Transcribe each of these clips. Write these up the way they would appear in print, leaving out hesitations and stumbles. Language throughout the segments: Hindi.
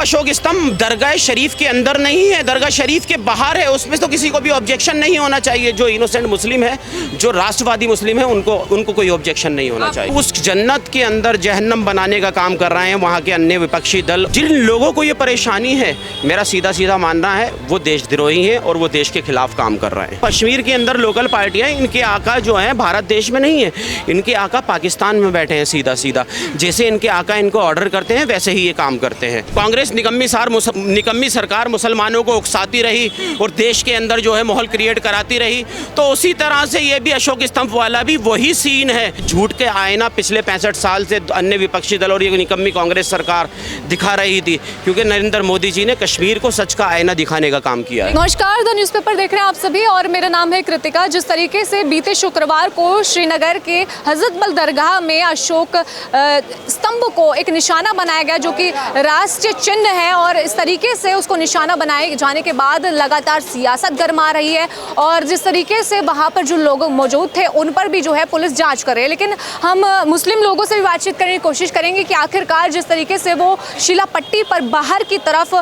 अशोक स्तंभ दरगाह शरीफ के अंदर नहीं है, दरगाह शरीफ के बाहर है। उसमें तो किसी को भी ऑब्जेक्शन नहीं होना चाहिए। जो इनोसेंट मुस्लिम है, जो राष्ट्रवादी मुस्लिम है, उनको कोई ऑब्जेक्शन नहीं होना चाहिए। उस जन्नत के अंदर जहन्नम बनाने का काम कर रहे हैं वहाँ के अन्य विपक्षी दल। जिन लोगों को ये परेशानी है, मेरा सीधा सीधा मानना है वो देशद्रोही हैं और वो देश के खिलाफ काम कर रहे हैं। कश्मीर के अंदर लोकल पार्टियाँ, इनके आका जो हैं भारत देश में नहीं है, इनके आका पाकिस्तान में बैठे हैं। सीधा सीधा जैसे इनके आका इनको ऑर्डर करते हैं वैसे ही ये काम करते हैं। कांग्रेस निकम्मी सरकार मुसलमानों को उकसाती रही और देश के अंदर जो है माहौल क्रिएट कराती रही, तो उसी तरह से ये भी अशोक स्तंभ वाला भी वही सीन है। झूठ के आईना पिछले 65 साल से अन्य विपक्षी दल और ये निकम्मी कांग्रेस सरकार दिखा रही थी, क्योंकि नरेंद्र मोदी जी ने कश्मीर को सच का आईना दिखाने का काम किया है। नमस्कार, द न्यूज़पेपर देख रहे हैं आप सभी और मेरा नाम है कृतिका। जिस तरीके से बीते शुक्रवार को श्रीनगर के हजरत बल दरगाह में अशोक स्तंभ को एक निशाना बनाया गया, जो कि राष्ट्रीय चिन्ह है, और इस तरीके से उसको निशाना बनाए जाने के बाद लगातार सियासत गरमा रही है। और जिस तरीके से वहाँ पर जो लोग मौजूद थे उन पर भी जो है पुलिस जांच कर रही है। लेकिन हम मुस्लिम लोगों से भी बातचीत करने की कोशिश करेंगे कि आखिरकार जिस तरीके से वो शिला पट्टी पर बाहर की तरफ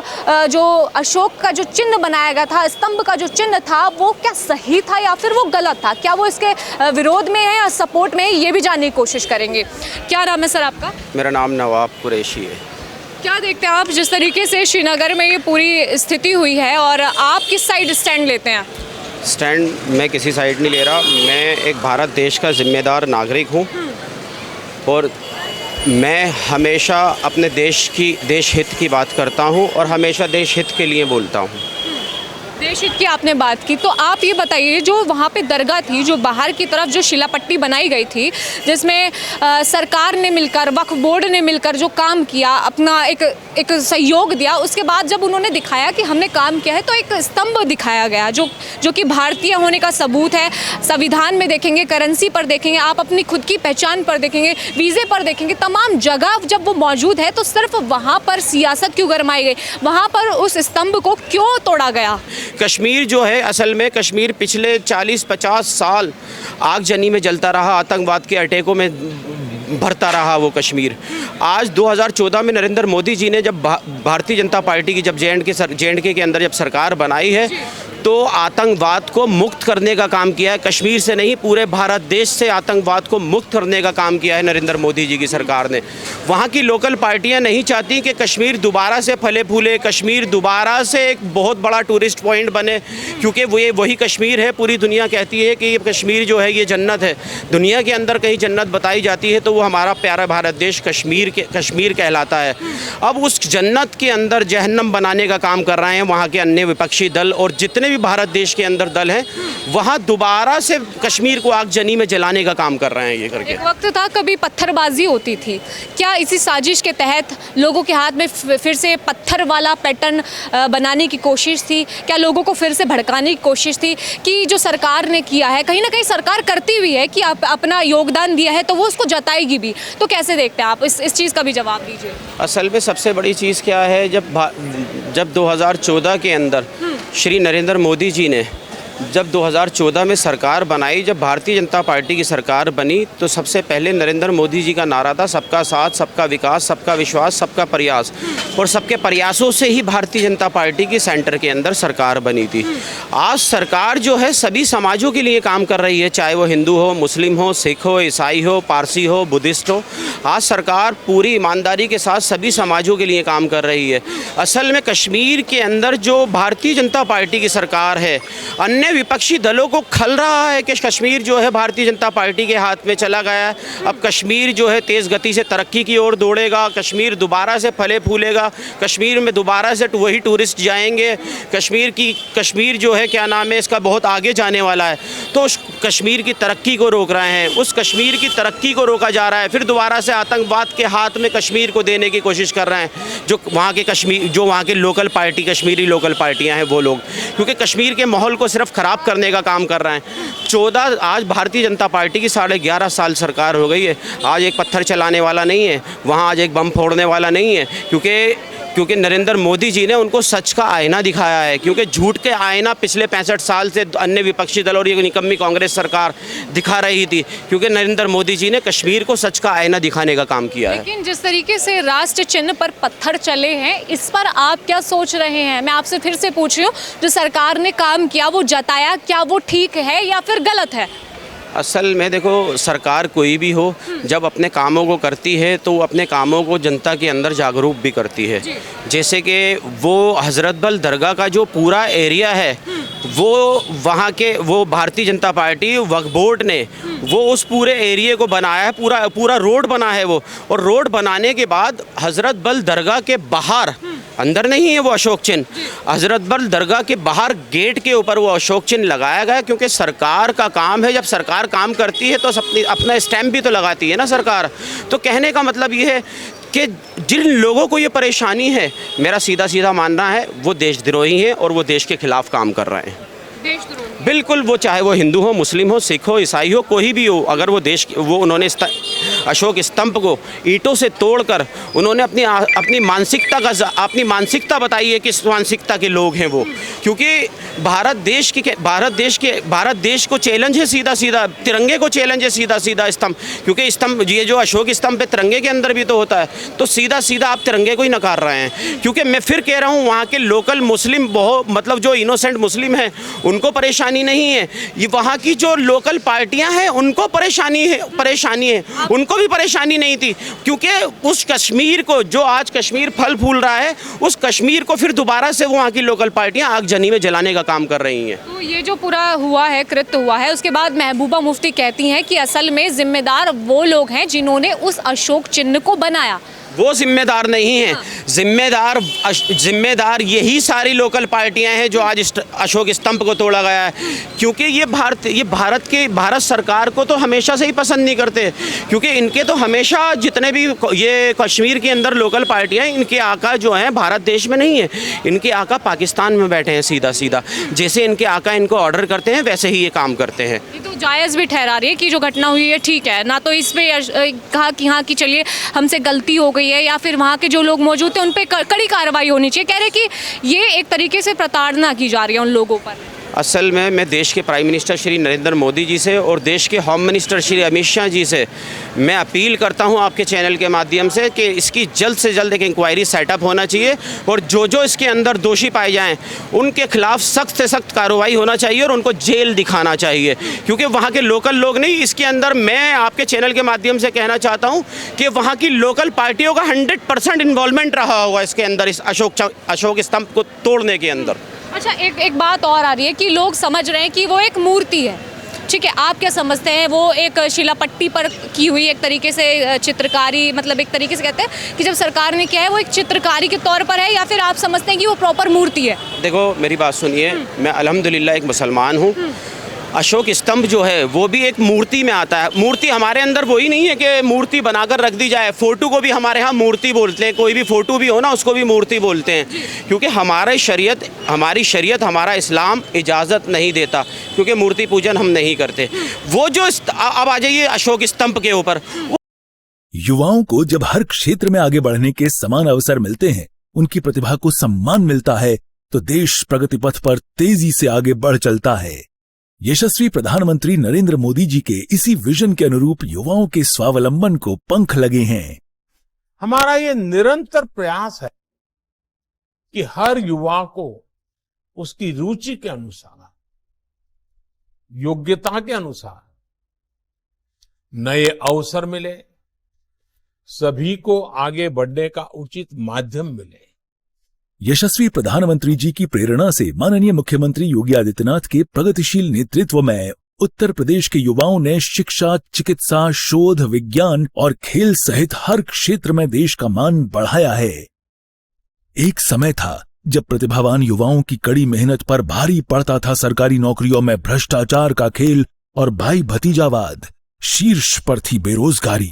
जो अशोक का जो चिन्ह बनाया गया था, स्तंभ का जो चिन्ह था, वो क्या सही था या फिर वो गलत था, क्या वो इसके विरोध में है या सपोर्ट में है, ये भी जानने की कोशिश करेंगे। क्या नाम है सर आपका? मेरा नाम नवाब कुरैशी है। क्या देखते हैं आप जिस तरीके से श्रीनगर में ये पूरी स्थिति हुई है, और आप किस साइड स्टैंड लेते हैं? स्टैंड मैं किसी साइड नहीं ले रहा। मैं एक भारत देश का जिम्मेदार नागरिक हूँ और मैं हमेशा अपने देश हित की बात करता हूँ और हमेशा देश हित के लिए बोलता हूँ। देश हित की आपने बात की, तो आप ये बताइए, जो वहाँ पे दरगाह थी, जो बाहर की तरफ जो शिलापट्टी बनाई गई थी, जिसमें सरकार ने मिलकर, वक्फ बोर्ड ने मिलकर जो काम किया, अपना एक सहयोग दिया, उसके बाद जब उन्होंने दिखाया कि हमने काम किया है, तो एक स्तंभ दिखाया गया जो कि भारतीय होने का सबूत है। संविधान में देखेंगे, करेंसी पर देखेंगे, आप अपनी खुद की पहचान पर देखेंगे, वीज़े पर देखेंगे, तमाम जगह जब वो मौजूद है, तो सिर्फ वहाँ पर सियासत क्यों गरमाई गई? वहाँ पर उस स्तंभ को क्यों तोड़ा गया? कश्मीर जो है, असल में कश्मीर पिछले 40-50 साल आगजनी में जलता रहा, आतंकवाद के अटैकों में भरता रहा वो कश्मीर। आज 2014 में नरेंद्र मोदी जी ने जब भारतीय जनता पार्टी की जब जे.एंड.के के अंदर जब सरकार बनाई है, तो आतंकवाद को मुक्त करने का काम किया है। कश्मीर से नहीं, पूरे भारत देश से आतंकवाद को मुक्त करने का काम किया है नरेंद्र मोदी जी की सरकार ने। वहाँ की लोकल पार्टियाँ नहीं चाहती कि कश्मीर दोबारा से फले फूले, कश्मीर दोबारा से एक बहुत बड़ा टूरिस्ट पॉइंट बने, क्योंकि वो ये वही कश्मीर है। पूरी दुनिया कहती है कि ये कश्मीर जो है ये जन्नत है। दुनिया के अंदर कहीं जन्नत बताई जाती है तो वो हमारा प्यारा भारत देश कश्मीर कहलाता है। अब उस जन्नत के अंदर जहन्नम बनाने का काम कर रहे हैं वहाँ के अन्य विपक्षी दल, और जितने भी भारत देश के अंदर दल हैं, वहाँ दोबारा से कश्मीर को आगजनी में जलाने का काम कर रहे हैं ये करके। एक वक्त था कभी पत्थरबाजी होती थी, क्या इसी साजिश के तहत लोगों के हाथ में फिर से पत्थर वाला पैटर्न बनाने की कोशिश थी? क्या लोगों को फिर से भड़काने की कोशिश थी कि जो सरकार ने किया है, कहीं ना कहीं सरकार करती हुई है कि अपना योगदान दिया है तो वो उसको जताएगी भी? तो कैसे देखते हैं आप इस चीज़ का भी जवाब दीजिए। असल में सबसे बड़ी चीज़ क्या है, जब 2014 के अंदर श्री नरेंद्र मोदी जी ने जब 2014 में सरकार बनाई, जब भारतीय जनता पार्टी की सरकार बनी, तो सबसे पहले नरेंद्र मोदी जी का नारा था सबका साथ, सबका विकास, सबका विश्वास, सबका प्रयास। और सबके प्रयासों से ही भारतीय जनता पार्टी की सेंटर के अंदर सरकार बनी थी। आज सरकार जो है सभी समाजों के लिए काम कर रही है, चाहे वो हिंदू हो, मुस्लिम हो, सिख हो, ईसाई हो, पारसी हो, बुद्धिस्ट हो। आज सरकार पूरी ईमानदारी के साथ सभी समाजों के लिए काम कर रही है। असल में कश्मीर के अंदर जो भारतीय जनता पार्टी की सरकार है, अन्य विपक्षी दलों को खल रहा है कि कश्मीर जो है भारतीय जनता पार्टी के हाथ में चला गया है। अब कश्मीर जो है तेज़ गति से तरक्की की ओर दौड़ेगा, कश्मीर दोबारा से फले फूलेगा, कश्मीर में दोबारा से वही टूरिस्ट जाएंगे, कश्मीर जो है क्या नाम है इसका बहुत आगे जाने वाला है। तो उस कश्मीर की तरक्की को रोक रहे हैं, उस कश्मीर की तरक्की को रोका जा रहा है। फिर दोबारा से आतंकवाद के हाथ में कश्मीर को देने की कोशिश कर रहे हैं जो वहाँ के लोकल पार्टी, कश्मीरी लोकल पार्टियाँ हैं वो लोग, क्योंकि कश्मीर के माहौल को सिर्फ ख़राब करने का काम कर रहे हैं। आज भारतीय जनता पार्टी की 11.5 साल सरकार हो गई है। आज एक पत्थर चलाने वाला नहीं है, वहाँ आज एक बम फोड़ने वाला नहीं है, क्योंकि क्योंकि नरेंद्र मोदी जी ने उनको सच का आईना दिखाया है, क्योंकि झूठ के आईना पिछले 65 साल से अन्य विपक्षी दल और ये निकम्मी कांग्रेस सरकार दिखा रही थी, क्योंकि नरेंद्र मोदी जी ने कश्मीर को सच का आईना दिखाने का काम किया है। लेकिन जिस तरीके से राष्ट्र चिन्ह पर पत्थर चले हैं, इस पर आप क्या सोच रहे हैं? मैं आपसे फिर से पूछ रही हूँ, जो सरकार ने काम किया वो जताया, क्या वो ठीक है या फिर गलत है? असल में देखो, सरकार कोई भी हो, जब अपने कामों को करती है तो वो अपने कामों को जनता के अंदर जागरूक भी करती है। जैसे कि वो हज़रत बल दरगाह का जो पूरा एरिया है, वो वहाँ के वो भारतीय जनता पार्टी वक्फ बोर्ड ने वो उस पूरे एरिए को बनाया है, पूरा रोड बना है वो। और रोड बनाने के बाद हज़रत बल दरगाह के बाहर, अंदर नहीं है वो अशोक चिन्ह, हज़रत बल दरगाह के बाहर गेट के ऊपर वो अशोक चिन्ह लगाया गया, क्योंकि सरकार का काम है, जब सरकार काम करती है तो अपना स्टैम्प भी तो लगाती है ना सरकार। तो कहने का मतलब ये है कि जिन लोगों को ये परेशानी है, मेरा सीधा सीधा मानना है, वो देशद्रोही हैं और वो देश के खिलाफ काम कर रहे हैं। देशद्रोही बिल्कुल, वो चाहे वो हिंदू हो, मुस्लिम हो, सिख हो, ईसाई हो, कोई भी हो, अगर वो उन्होंने अशोक स्तंभ को ईंटों से तोड़कर उन्होंने अपनी मानसिकता बताई है, किस मानसिकता के लोग हैं वो। क्योंकि भारत देश को चैलेंज है सीधा सीधा, तिरंगे को चैलेंज है सीधा सीधा स्तंभ, क्योंकि स्तंभ ये जो अशोक स्तंभ पे तिरंगे के अंदर भी तो होता है, तो सीधा सीधा आप तिरंगे को ही नकार रहे हैं। क्योंकि मैं फिर कह रहा हूँ, वहाँ के लोकल मुस्लिम मतलब जो इनोसेंट मुस्लिम हैं उनको परेशानी नहीं है, ये वहाँ की जो लोकल पार्टियां हैं उनको परेशानी है, उनको भी परेशानी नहीं थी। क्योंकि उस कश्मीर को, जो आज कश्मीर फल फूल रहा है, उस कश्मीर को फिर दोबारा से वहाँ की लोकल पार्टियां आगजनी में जलाने का काम कर रही हैं। तो ये जो पूरा हुआ है, कृत्य हुआ है, उसके बाद महबूबा मुफ्ती कहती हैं कि असल में जिम्मेदार वो लोग हैं जिन्होंने उस अशोक चिन्ह को बनाया। वो जिम्मेदार नहीं है, जिम्मेदार यही सारी लोकल पार्टियां हैं जो आज अशोक स्तंभ को तोड़ा गया है। क्योंकि ये भारत सरकार को तो हमेशा से ही पसंद नहीं करते, क्योंकि इनके तो हमेशा जितने भी ये कश्मीर के अंदर लोकल पार्टियां हैं, इनके आका जो हैं भारत देश में नहीं है, इनके आका पाकिस्तान में बैठे हैं सीधा सीधा। जैसे इनके आका इनको ऑर्डर करते हैं वैसे ही ये काम करते हैं। ये तो जायज़ भी ठहरा रही है कि जो घटना हुई है ठीक है, ना तो इस पे कहा कि हाँ कि चलिए हमसे गलती हो गई है, या फिर वहाँ के जो लोग मौजूद थे उन पे कड़ी कार्रवाई होनी चाहिए। कह रहे कि ये एक तरीके से प्रताड़ना की जा रही है उन लोगों पर। असल में मैं देश के प्राइम मिनिस्टर श्री नरेंद्र मोदी जी से और देश के होम मिनिस्टर श्री अमित शाह जी से मैं अपील करता हूं आपके चैनल के माध्यम से कि इसकी जल्द से जल्द एक इंक्वायरी सेटअप होना चाहिए, और जो इसके अंदर दोषी पाए जाएं उनके खिलाफ सख्त से सख्त कार्रवाई होना चाहिए और उनको जेल दिखाना चाहिए। क्योंकि वहाँ के लोकल लोग नहीं, इसके अंदर मैं आपके चैनल के माध्यम से कहना चाहता हूँ कि वहाँ की लोकल पार्टियों का 100% इन्वॉल्वमेंट रहा होगा इसके अंदर, इस अशोक स्तंभ को तोड़ने के अंदर। अच्छा, एक बात और आ रही है कि लोग समझ रहे हैं कि वो एक मूर्ति है, ठीक है, आप क्या समझते हैं? वो एक शिलापट्टी पर की हुई एक तरीके से चित्रकारी, मतलब एक तरीके से कहते हैं कि जब सरकार ने किया है वो एक चित्रकारी के तौर पर है, या फिर आप समझते हैं कि वो प्रॉपर मूर्ति है? देखो मेरी बात सुनिए, मैं अल्हम्दुलिल्लाह एक मुसलमान हूँ। अशोक स्तंभ जो है वो भी एक मूर्ति में आता है। मूर्ति हमारे अंदर वही नहीं है कि मूर्ति बनाकर रख दी जाए। फ़ोटो को भी हमारे यहाँ मूर्ति बोलते हैं, कोई भी फ़ोटो भी हो ना उसको भी मूर्ति बोलते हैं, क्योंकि हमारी शरीयत हमारा इस्लाम इजाज़त नहीं देता, क्योंकि मूर्ति पूजन हम नहीं करते। वो जो अब आ जाइए अशोक स्तंभ के ऊपर। युवाओं को जब हर क्षेत्र में आगे बढ़ने के समान अवसर मिलते हैं, उनकी प्रतिभा को सम्मान मिलता है, तो देश प्रगति पथ पर तेजी से आगे बढ़ चलता है। यशस्वी प्रधानमंत्री नरेंद्र मोदी जी के इसी विजन के अनुरूप युवाओं के स्वावलंबन को पंख लगे हैं। हमारा ये निरंतर प्रयास है कि हर युवा को उसकी रुचि के अनुसार, योग्यता के अनुसार नए अवसर मिले, सभी को आगे बढ़ने का उचित माध्यम मिले। यशस्वी प्रधानमंत्री जी की प्रेरणा से माननीय मुख्यमंत्री योगी आदित्यनाथ के प्रगतिशील नेतृत्व में उत्तर प्रदेश के युवाओं ने शिक्षा, चिकित्सा, शोध, विज्ञान और खेल सहित हर क्षेत्र में देश का मान बढ़ाया है। एक समय था जब प्रतिभावान युवाओं की कड़ी मेहनत पर भारी पड़ता था सरकारी नौकरियों में भ्रष्टाचार का खेल और भाई भतीजावाद, शीर्ष पर थी बेरोजगारी।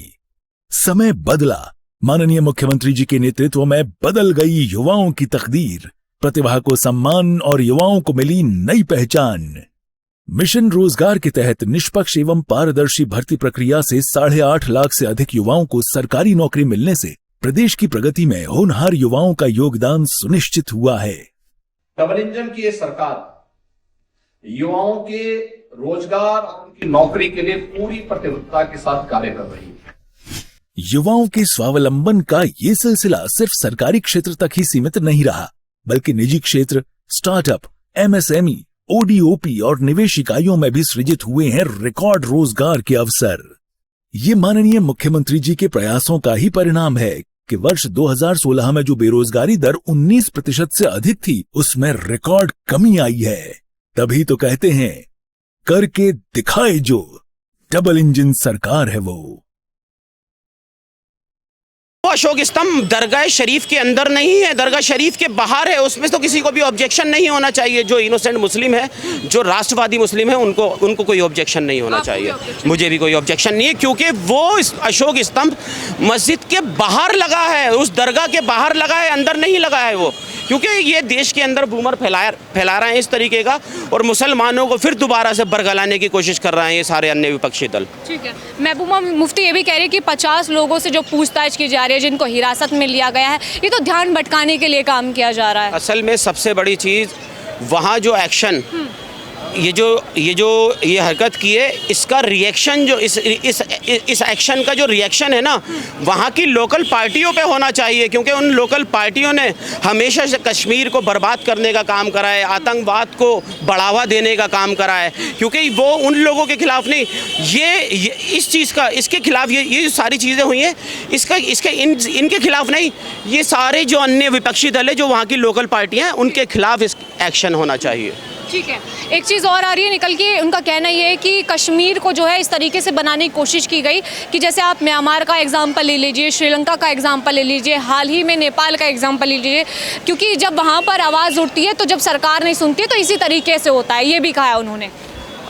समय बदला, माननीय मुख्यमंत्री जी के नेतृत्व में बदल गई युवाओं की तकदीर, प्रतिभा को सम्मान और युवाओं को मिली नई पहचान। मिशन रोजगार के तहत निष्पक्ष एवं पारदर्शी भर्ती प्रक्रिया से 8.5 लाख से अधिक युवाओं को सरकारी नौकरी मिलने से प्रदेश की प्रगति में होनहार युवाओं का योगदान सुनिश्चित हुआ है। डबल इंजन की ये सरकार युवाओं के रोजगार और उनकी नौकरी के लिए पूरी प्रतिबद्धता के साथ कार्य कर रही है। युवाओं के स्वावलंबन का ये सिलसिला सिर्फ सरकारी क्षेत्र तक ही सीमित नहीं रहा, बल्कि निजी क्षेत्र, स्टार्टअप, एमएसएमई, ओडीओपी और निवेश इकाइयों में भी सृजित हुए हैं रिकॉर्ड रोजगार के अवसर। ये माननीय मुख्यमंत्री जी के प्रयासों का ही परिणाम है कि वर्ष 2016 में जो बेरोजगारी दर 19% से अधिक थी, उसमें रिकॉर्ड कमी आई है। तभी तो कहते हैं, करके दिखाए जो, डबल इंजन सरकार है वो। अशोक स्तंभ दरगाह शरीफ के अंदर नहीं है, दरगाह शरीफ के बाहर है। उसमें तो किसी को भी ऑब्जेक्शन नहीं होना चाहिए। जो इनोसेंट मुस्लिम है, जो राष्ट्रवादी मुस्लिम है, उनको कोई ऑब्जेक्शन नहीं होना चाहिए। मुझे भी कोई ऑब्जेक्शन नहीं है, क्योंकि वो अशोक स्तंभ मस्जिद के बाहर लगा है, उस दरगाह के बाहर लगा है, अंदर नहीं लगा है वो। क्योंकि ये देश के अंदर बूमर फैला रहे हैं इस तरीके का, और मुसलमानों को फिर दोबारा से बरगलाने की कोशिश कर रहे हैं ये सारे अन्य विपक्षी दल। ठीक है, महबूबा मुफ्ती ये भी कह रही है कि 50 लोगों से जो पूछताछ की जा रही है, जिनको हिरासत में लिया गया है, ये तो ध्यान भटकाने के लिए काम किया जा रहा है। असल में सबसे बड़ी चीज़ वहाँ जो एक्शन, ये हरकत की है, इसका रिएक्शन जो इस एक्शन का जो रिएक्शन है ना, वहाँ की लोकल पार्टियों पे होना चाहिए। क्योंकि उन लोकल पार्टियों ने हमेशा से कश्मीर को बर्बाद करने का काम करा है, आतंकवाद को बढ़ावा देने का काम करा है। क्योंकि वो उन लोगों के खिलाफ नहीं, ये इस चीज़ का, इसके खिलाफ ये जो सारी चीज़ें हुई हैं, इनके खिलाफ नहीं, ये सारे जो अन्य विपक्षी दल है, जो वहाँ की लोकल पार्टियाँ हैं, उनके खिलाफ इस एक्शन होना चाहिए। ठीक है, एक चीज़ और आ रही है निकल के, उनका कहना ये है कि कश्मीर को जो है इस तरीके से बनाने की कोशिश की गई कि जैसे आप म्यांमार का एग्जांपल ले लीजिए, श्रीलंका का एग्जांपल ले लीजिए, हाल ही में नेपाल का एग्जांपल ले लीजिए, क्योंकि जब वहाँ पर आवाज़ उठती है तो जब सरकार नहीं सुनती तो इसी तरीके से होता है, ये भी कहा है उन्होंने।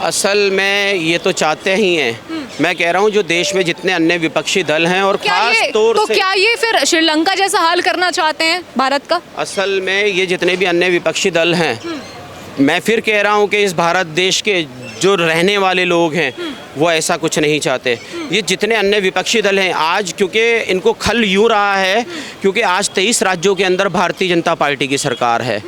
असल में ये तो चाहते ही हैं। मैं कह रहा हूँ जो देश में जितने अन्य विपक्षी दल हैं, और खास तौर से क्या ये फिर श्रीलंका जैसा हाल करना चाहते हैं भारत का? असल में ये जितने भी अन्य विपक्षी दल हैं, मैं फिर कह रहा हूँ कि इस भारत देश के जो रहने वाले लोग हैं वो ऐसा कुछ नहीं चाहते। ये जितने अन्य विपक्षी दल हैं आज, क्योंकि इनको खल यूँ रहा है, क्योंकि आज 23 राज्यों के अंदर भारतीय जनता पार्टी की सरकार है।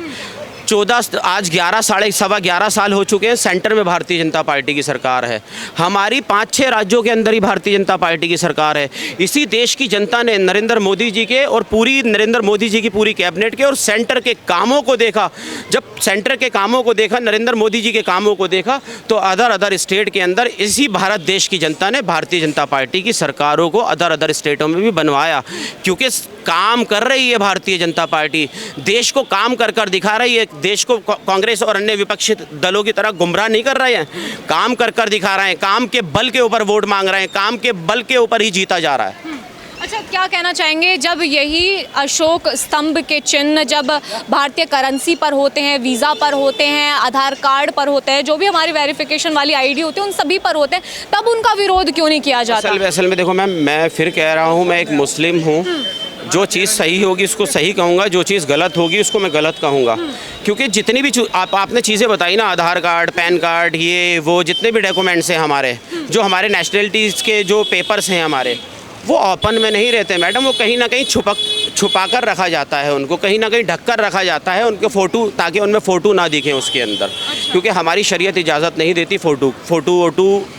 14 आज 11 साल हो चुके हैं, सेंटर में भारतीय जनता पार्टी की सरकार है। हमारी 5-6 राज्यों के अंदर ही भारतीय जनता पार्टी की सरकार है। इसी देश की जनता ने नरेंद्र मोदी जी के और नरेंद्र मोदी जी की पूरी कैबिनेट के और सेंटर के कामों को देखा। जब सेंटर के कामों को देखा, नरेंद्र मोदी जी के कामों को देखा, तो अदर स्टेट के अंदर इसी भारत देश की जनता ने भारतीय जनता पार्टी की सरकारों को अदर स्टेटों में भी बनवाया। क्योंकि काम कर रही है भारतीय जनता पार्टी, देश को काम कर दिखा रही है। देश को कांग्रेस और अन्य विपक्षी दलों की तरह गुमराह नहीं कर रहे हैं, काम कर दिखा रहे हैं। काम के बल के ऊपर वोट मांग रहे हैं, काम के बल के ऊपर ही जीता जा रहा है। अच्छा, क्या कहना चाहेंगे जब यही अशोक स्तंभ के चिन्ह जब भारतीय करेंसी पर होते हैं, वीज़ा पर होते हैं, आधार कार्ड पर होते हैं, जो भी हमारी वेरिफिकेशन वाली आईडी होती है, उन सभी पर होते हैं, तब उनका विरोध क्यों नहीं किया जाता? असल में देखो मैम, मैं फिर कह रहा हूँ, मैं एक मुस्लिम हूँ। जो चीज़ सही होगी उसको सही कहूँगा, जो चीज़ गलत होगी उसको मैं गलत कहूँगा। क्योंकि जितनी भी आपने चीज़ें बताई ना, आधार कार्ड, पैन कार्ड, ये वो जितने भी डॉक्यूमेंट्स हैं हमारे, जो हमारे नेशनलिटीज़ के जो पेपर्स हैं हमारे, वो ओपन में नहीं रहते मैडम। वो कहीं ना कहीं छुपा कर रखा जाता है, उनको कहीं ना कहीं ढक कर रखा जाता है, उनके फ़ोटो, ताकि उनमें फ़ोटो ना दिखें उसके अंदर। क्योंकि हमारी शरीयत इजाज़त नहीं देती फ़ोटो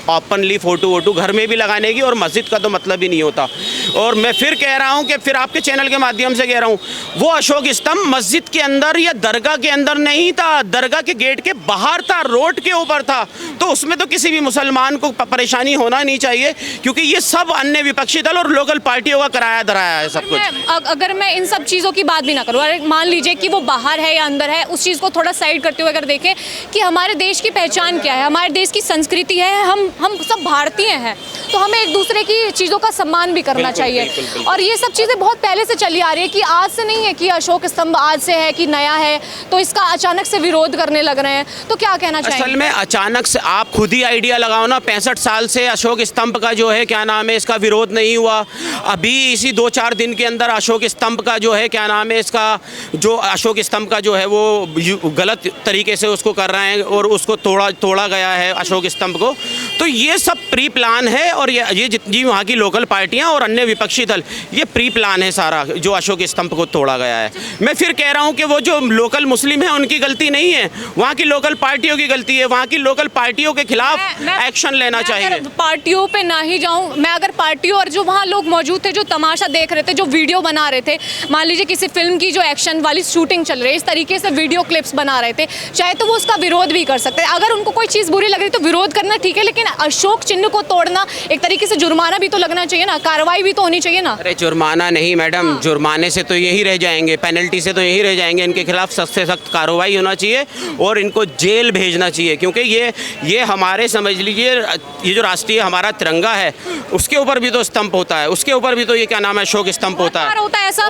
ओपनली फ़ोटो घर में भी लगाने की, और मस्जिद का तो मतलब ही नहीं होता। और मैं फिर कह रहा हूँ कि फिर आपके चैनल के माध्यम से कह रहा हूँ, वो अशोक स्तंभ मस्जिद के अंदर या दरगाह के अंदर नहीं था, दरगाह के गेट के बाहर था, रोड के ऊपर था। तो उसमें तो किसी भी मुसलमान को परेशानी होना नहीं चाहिए, क्योंकि ये सब अन्य विपक्षी दल और लोकल पार्टियों का कराया धराया है सब कुछ। अगर मैं इन सब चीज़ों की बात भी ना करूँ, मान लीजिए कि वो बाहर है या अंदर है, उस चीज़ को थोड़ा साइड करते हुए अगर देखें कि हमारे देश की पहचान क्या है, हमारे देश की संस्कृति है, हम सब भारतीय हैं, तो हमें एक दूसरे की चीज़ों का सम्मान भी करना चाहिए। और ये सब चीज़ें बहुत पहले से चली आ रही है, कि आज से नहीं है कि अशोक स्तंभ आज से है कि नया है, तो इसका अचानक से विरोध करने लग रहे हैं। तो क्या कहना चाहिए? असल में अचानक से आप खुद ही आइडिया लगाओ ना, 65 साल से अशोक स्तंभ का जो है क्या नाम है, इसका विरोध नहीं हुआ। अभी इसी 2-4 दिन के अंदर अशोक स्तंभ का जो है क्या नाम है, इसका जो अशोक स्तंभ का जो है वो गलत तरीके से उसको कर रहे हैं, और उसको तोड़ा गया है अशोक स्तंभ को। तो ये सब प्री प्लान है और ये जितनी वहाँ की लोकल पार्टियाँ और अन्य विपक्षी दल, ये प्री प्लान है सारा जो अशोक स्तंभ को तोड़ा गया है। मैं फिर कह रहा हूँ कि वो जो लोकल मुस्लिम हैं उनकी गलती नहीं है, वहाँ की लोकल पार्टियों की गलती है। वहाँ की लोकल पार्टियों के खिलाफ एक्शन लेना चाहिए। पार्टियों पे ना ही जाऊं मैं, अगर पार्टियों और जो वहाँ लोग मौजूद थे जो तमाशा देख रहे थे, जो वीडियो बना रहे थे, मान लीजिए किसी फिल्म की जो एक्शन वाली शूटिंग चल रही है, इस तरीके से वीडियो क्लिप्स बना रहे थे, चाहे तो वो उसका विरोध भी कर सकते हैं। अगर उनको कोई चीज़ बुरी लग रही तो विरोध करना ठीक है, लेकिन अशोक चिन्ह को तोड़ना, एक तरीके से जुर्माना भी तो लगना चाहिए ना, कार्रवाई भी तो होनी चाहिए ना। अरे जुर्माना नहीं मैडम, जुर्माने से तो यही रह जाएंगे, पेनल्टी से तो यही रह जाएंगे। इनके खिलाफ सख्त से सख्त कार्रवाई होना चाहिए और इनको जेल भेजना चाहिए, क्योंकि ये हमारे, समझ लीजिए, ये जो राष्ट्रीय हमारा तिरंगा है उसके ऊपर भी तो स्तंभ होता है, उसके ऊपर भी तो ये क्या नाम है, अशोक स्तंभ होता है। होता है ऐसा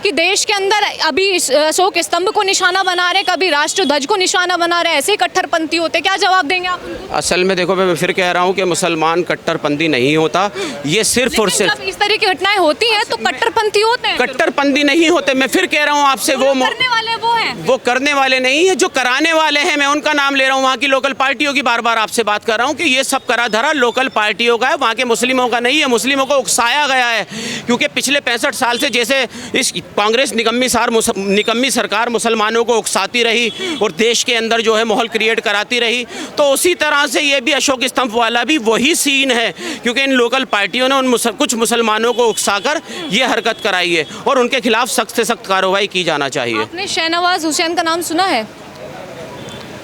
कि देश के अंदर अभी अशोक स्तंभ को निशाना बना रहे, कभी राष्ट्र ध्वज को निशाना बना रहे, ऐसे कट्टरपंथी होते, क्या जवाब देंगे आप उनको? असल में देखो, मैं फिर कह रहा हूँ कि मुसलमान कट्टरपंथी नहीं होता, ये सिर्फ और सिर्फ इस तरह की घटनाएं होती हैं तो कट्टरपंथी होते हैं। कट्टरपंथी नहीं होते। मैं फिर कह रहा हूँ आपसे, वो करने वाले वो हैं, वो करने वाले नहीं है, जो कराने वाले हैं, मैं उनका नाम ले रहा हूँ। वहाँ की लोकल पार्टियों की बार बार आपसे बात कर रहा हूँ कि ये सब करा धरा लोकल पार्टियों का है, वहाँ के मुस्लिमों का नहीं है। मुस्लिमों को उकसाया गया है, क्योंकि पिछले 65 साल से जैसे इस कांग्रेस निकम्मी सरकार मुसलमानों को उकसाती रही और देश के अंदर जो है माहौल क्रिएट कराती रही, तो उसी तरह से ये भी अशोक स्तंभ वाला भी वही सीन है, क्योंकि इन लोकल पार्टियों ने कुछ मुसलमानों को उकसाकर ये हरकत कराई है और उनके खिलाफ सख्त से सख्त कार्रवाई की जाना चाहिए। आपने शहनवाज हुसैन का नाम सुना है?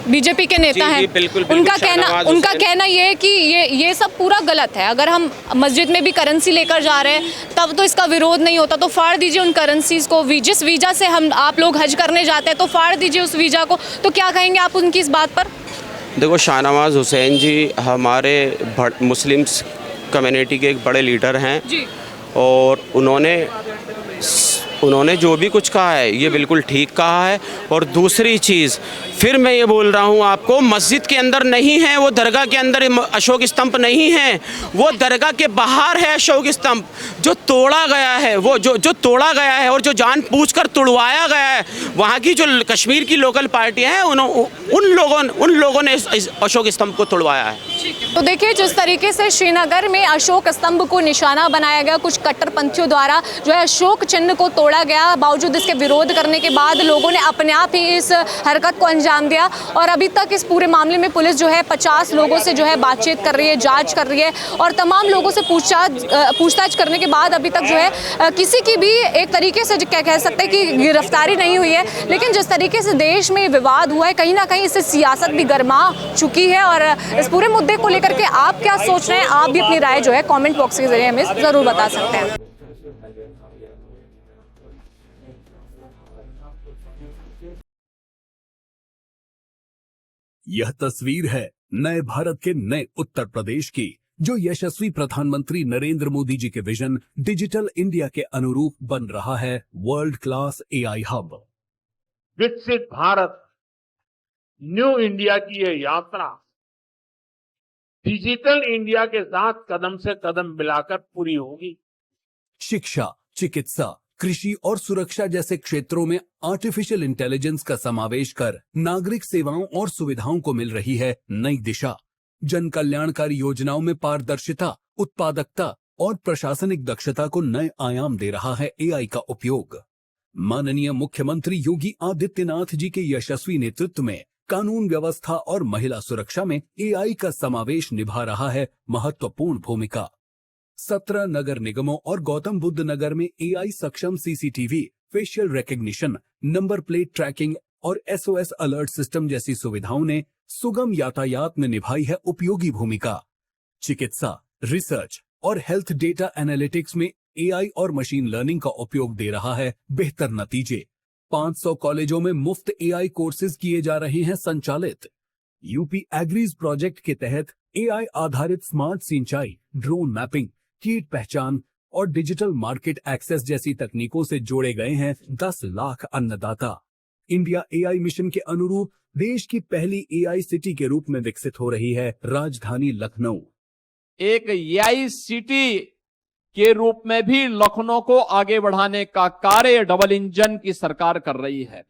बीजेपी के नेता हैं। बिल्कुल, उनका कहना ये है कि ये सब पूरा गलत है। अगर हम मस्जिद में भी करेंसी लेकर जा रहे हैं तब तो इसका विरोध नहीं होता, तो फाड़ दीजिए उन करेंसीज को। जिस वीज़ा से आप लोग हज करने जाते हैं तो फाड़ दीजिए उस वीज़ा को। तो क्या कहेंगे आप उनकी इस बात पर? देखो, शाहनवाज हुसैन जी हमारे मुस्लिम्स कम्युनिटी के एक बड़े लीडर हैं जी। और उन्होंने जो भी कुछ कहा है ये बिल्कुल ठीक कहा है। और दूसरी चीज़, फिर मैं ये बोल रहा हूँ आपको, मस्जिद के अंदर नहीं है वो, दरगाह के अंदर अशोक स्तंभ नहीं है, वो दरगाह के बाहर है अशोक स्तंभ जो तोड़ा गया है। वो जो तोड़ा गया है और जो जानबूझकर तुड़वाया गया है, वहाँ की जो कश्मीर की लोकल पार्टियाँ हैं उन लोगों ने इस अशोक स्तंभ को तुड़वाया है। तो देखिए, जिस तरीके से श्रीनगर में अशोक स्तंभ को निशाना बनाया गया कुछ कट्टरपंथियों द्वारा, जो है अशोक चिन्ह को तोड़ा गया, बावजूद इसके विरोध करने के बाद लोगों ने अपने आप ही इस हरकत को अंजाम दिया। और अभी तक इस पूरे मामले में पुलिस जो है 50 लोगों से जो है बातचीत कर रही है, जांच कर रही है और तमाम लोगों से पूछताछ करने के बाद अभी तक जो है किसी की भी एक तरीके से क्या कह सकते हैं कि गिरफ्तारी नहीं हुई है। लेकिन जिस तरीके से देश में विवाद हुआ है, कहीं ना कहीं इससे सियासत भी गर्मा चुकी है। और इस पूरे मुद्दे को लेकर के आप क्या सोच रहे हैं, आप भी अपनी राय जो है कमेंट बॉक्स के जरिए हमें जरूर बता सकते हैं। यह तस्वीर है नए भारत के नए उत्तर प्रदेश की, जो यशस्वी प्रधानमंत्री नरेंद्र मोदी जी के विजन डिजिटल इंडिया के अनुरूप बन रहा है वर्ल्ड क्लास एआई हब। विकसित भारत न्यू इंडिया की यह यात्रा डिजिटल इंडिया के साथ कदम से कदम मिलाकर पूरी होगी। शिक्षा, चिकित्सा, कृषि और सुरक्षा जैसे क्षेत्रों में आर्टिफिशियल इंटेलिजेंस का समावेश कर नागरिक सेवाओं और सुविधाओं को मिल रही है नई दिशा। जन कल्याणकारी योजनाओं में पारदर्शिता, उत्पादकता और प्रशासनिक दक्षता को नए आयाम दे रहा है एआई का उपयोग। माननीय मुख्यमंत्री योगी आदित्यनाथ जी के यशस्वी नेतृत्व में कानून व्यवस्था और महिला सुरक्षा में एआई का समावेश निभा रहा है महत्वपूर्ण भूमिका। 17 नगर निगमों और गौतम बुद्ध नगर में एआई सक्षम CCTV, facial recognition, number plate tracking और एसओएस अलर्ट सिस्टम जैसी सुविधाओं ने सुगम यातायात में निभाई है उपयोगी भूमिका। चिकित्सा, रिसर्च और हेल्थ डेटा एनालिटिक्स में एआई और मशीन लर्निंग का उपयोग दे रहा है बेहतर नतीजे। 500 कॉलेजों में मुफ्त एआई कोर्सेज किए जा रहे हैं संचालित। यूपी एग्रीज प्रोजेक्ट के तहत एआई आधारित स्मार्ट सिंचाई, ड्रोन मैपिंग, कीट पहचान और डिजिटल मार्केट एक्सेस जैसी तकनीकों से जोड़े गए हैं 10 लाख अन्नदाता। इंडिया एआई मिशन के अनुरूप देश की पहली एआई सिटी के रूप में विकसित हो रही है राजधानी लखनऊ। एक एआई सिटी के रूप में भी लखनऊ को आगे बढ़ाने का कार्य डबल इंजन की सरकार कर रही है।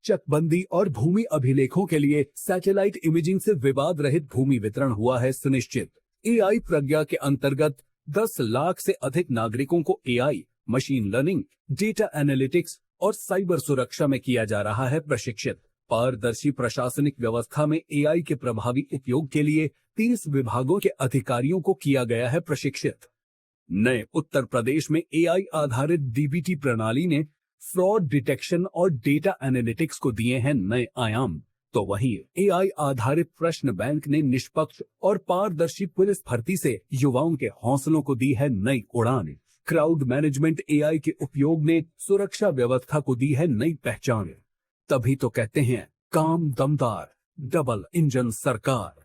चकबंदी और भूमि अभिलेखों के लिए सैटेलाइट इमेजिंग से विवाद रहित भूमि वितरण हुआ है सुनिश्चित। एआई प्रज्ञा के अंतर्गत 10 लाख से अधिक नागरिकों को AI, machine learning, data analytics और साइबर सुरक्षा में किया जा रहा है प्रशिक्षित। पारदर्शी प्रशासनिक व्यवस्था में एआई के प्रभावी उपयोग के लिए 30 विभागों के अधिकारियों को किया गया है प्रशिक्षित। नए उत्तर प्रदेश में एआई आधारित डीबीटी प्रणाली ने फ्रॉड डिटेक्शन और डेटा एनालिटिक्स को दिए हैं नए आयाम, तो वहीं एआई आधारित प्रश्न बैंक ने निष्पक्ष और पारदर्शी पुलिस भर्ती से युवाओं के हौसलों को दी है नई उड़ान। क्राउड मैनेजमेंट एआई के उपयोग ने सुरक्षा व्यवस्था को दी है नई पहचान। तभी तो कहते हैं काम दमदार, डबल इंजन सरकार।